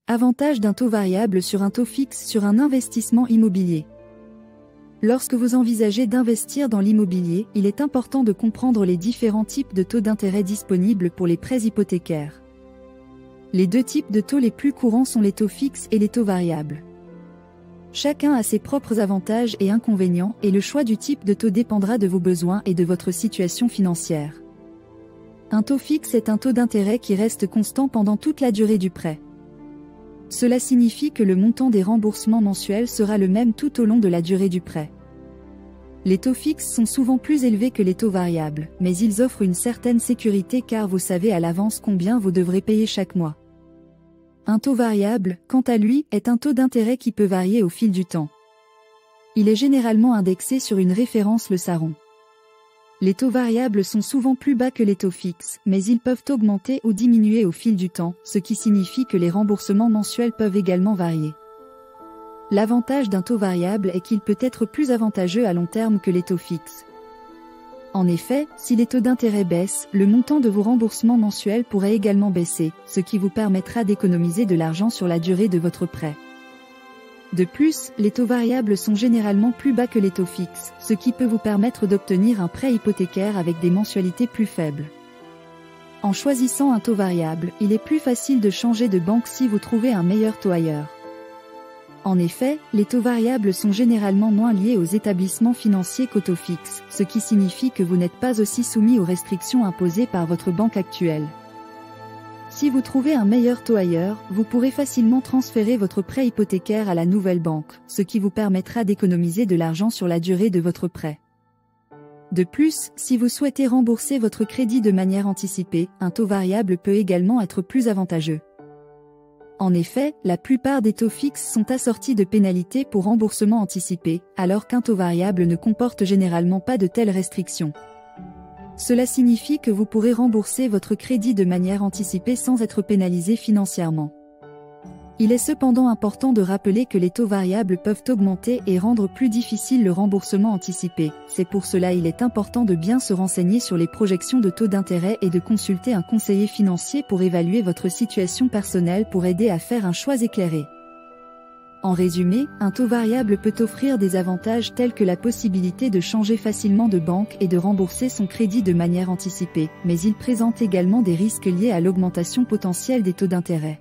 Avantage d'un taux variable sur un taux fixe sur un investissement immobilier. Lorsque vous envisagez d'investir dans l'immobilier, il est important de comprendre les différents types de taux d'intérêt disponibles pour les prêts hypothécaires. Les deux types de taux les plus courants sont les taux fixes et les taux variables. Chacun a ses propres avantages et inconvénients, et le choix du type de taux dépendra de vos besoins et de votre situation financière. Un taux fixe est un taux d'intérêt qui reste constant pendant toute la durée du prêt. Cela signifie que le montant des remboursements mensuels sera le même tout au long de la durée du prêt. Les taux fixes sont souvent plus élevés que les taux variables, mais ils offrent une certaine sécurité car vous savez à l'avance combien vous devrez payer chaque mois. Un taux variable, quant à lui, est un taux d'intérêt qui peut varier au fil du temps. Il est généralement indexé sur une référence, le SARON. Les taux variables sont souvent plus bas que les taux fixes, mais ils peuvent augmenter ou diminuer au fil du temps, ce qui signifie que les remboursements mensuels peuvent également varier. L'avantage d'un taux variable est qu'il peut être plus avantageux à long terme que les taux fixes. En effet, si les taux d'intérêt baissent, le montant de vos remboursements mensuels pourrait également baisser, ce qui vous permettra d'économiser de l'argent sur la durée de votre prêt. De plus, les taux variables sont généralement plus bas que les taux fixes, ce qui peut vous permettre d'obtenir un prêt hypothécaire avec des mensualités plus faibles. En choisissant un taux variable, il est plus facile de changer de banque si vous trouvez un meilleur taux ailleurs. En effet, les taux variables sont généralement moins liés aux établissements financiers qu'aux taux fixes, ce qui signifie que vous n'êtes pas aussi soumis aux restrictions imposées par votre banque actuelle. Si vous trouvez un meilleur taux ailleurs, vous pourrez facilement transférer votre prêt hypothécaire à la nouvelle banque, ce qui vous permettra d'économiser de l'argent sur la durée de votre prêt. De plus, si vous souhaitez rembourser votre crédit de manière anticipée, un taux variable peut également être plus avantageux. En effet, la plupart des taux fixes sont assortis de pénalités pour remboursement anticipé, alors qu'un taux variable ne comporte généralement pas de telles restrictions. Cela signifie que vous pourrez rembourser votre crédit de manière anticipée sans être pénalisé financièrement. Il est cependant important de rappeler que les taux variables peuvent augmenter et rendre plus difficile le remboursement anticipé. C'est pour cela qu'il est important de bien se renseigner sur les projections de taux d'intérêt et de consulter un conseiller financier pour évaluer votre situation personnelle pour aider à faire un choix éclairé. En résumé, un taux variable peut offrir des avantages tels que la possibilité de changer facilement de banque et de rembourser son crédit de manière anticipée, mais il présente également des risques liés à l'augmentation potentielle des taux d'intérêt.